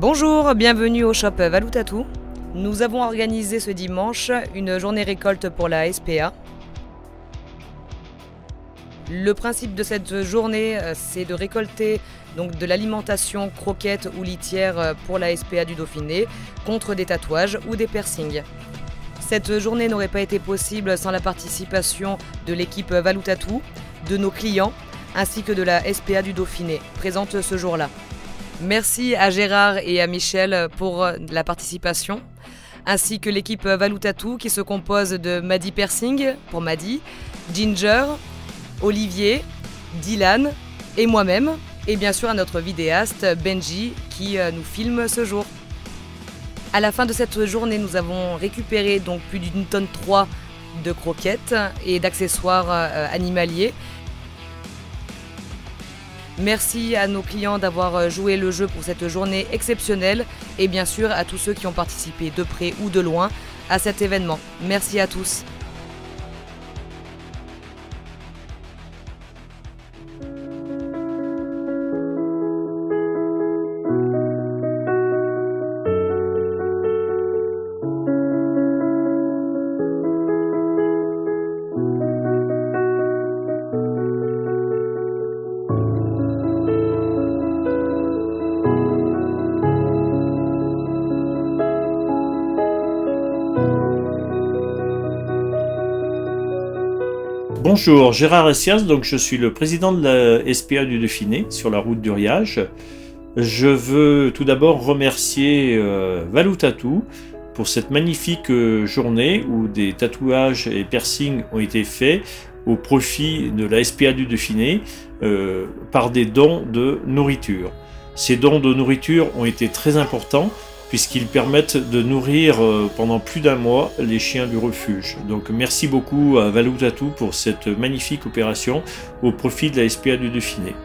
Bonjour, bienvenue au shop Valoutatou. Nous avons organisé ce dimanche une journée récolte pour la SPA. Le principe de cette journée, c'est de récolter donc de l'alimentation croquette ou litière pour la SPA du Dauphiné contre des tatouages ou des piercings. Cette journée n'aurait pas été possible sans la participation de l'équipe Valoutatou, de nos clients ainsi que de la SPA du Dauphiné, présente ce jour-là. Merci à Gérard et à Michel pour la participation, ainsi que l'équipe Valoutatou qui se compose de Maddy Piercing pour Maddy, Ginger, Olivier, Dylan et moi-même, et bien sûr à notre vidéaste Benji qui nous filme ce jour. À la fin de cette journée, nous avons récupéré donc plus d'1,3 tonne de croquettes et d'accessoires animaliers. Merci à nos clients d'avoir joué le jeu pour cette journée exceptionnelle et bien sûr à tous ceux qui ont participé de près ou de loin à cet événement. Merci à tous. Bonjour, Gérard Essias, donc je suis le président de la SPA du Dauphiné sur la route d'Uriage. Je veux tout d'abord remercier Valoutatou pour cette magnifique journée où des tatouages et piercings ont été faits au profit de la SPA du Dauphiné par des dons de nourriture. Ces dons de nourriture ont été très importants puisqu'ils permettent de nourrir pendant plus d'1 mois les chiens du refuge. Donc merci beaucoup à Valoutatou pour cette magnifique opération au profit de la SPA du Dauphiné.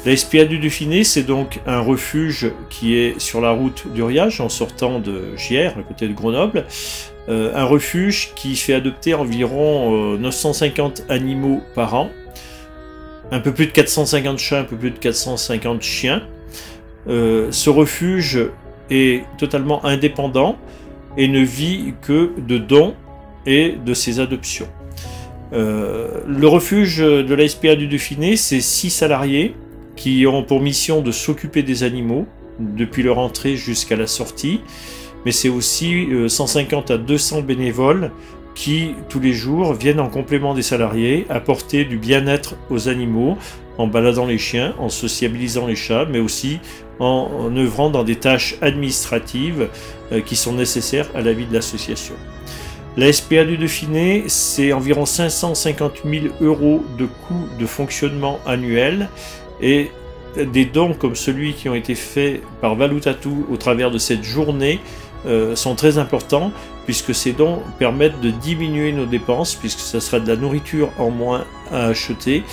La SPA du Dauphiné, c'est donc un refuge qui est sur la route d'Uriage en sortant de Gières, à côté de Grenoble. Un refuge qui fait adopter environ 950 animaux par an, un peu plus de 450 chats, un peu plus de 450 chiens. Ce refuge est totalement indépendant et ne vit que de dons et de ses adoptions. Le refuge de la SPA du Dauphiné, c'est 6 salariés qui ont pour mission de s'occuper des animaux depuis leur entrée jusqu'à la sortie, mais c'est aussi 150 à 200 bénévoles qui, tous les jours, viennent en complément des salariés apporter du bien-être aux animaux en baladant les chiens, en sociabilisant les chats, mais aussi en œuvrant dans des tâches administratives qui sont nécessaires à la vie de l'association. La SPA du Dauphiné, c'est environ 550 000 € de coûts de fonctionnement annuel et des dons comme celui qui ont été faits par Valoutatou au travers de cette journée sont très importants puisque ces dons permettent de diminuer nos dépenses puisque ça sera de la nourriture en moins à acheter,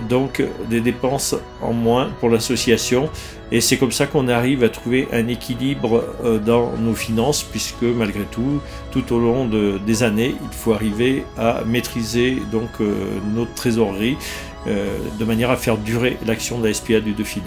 donc des dépenses en moins pour l'association et c'est comme ça qu'on arrive à trouver un équilibre dans nos finances puisque malgré tout, tout au long des années, il faut arriver à maîtriser donc notre trésorerie de manière à faire durer l'action de la SPA du Dauphiné.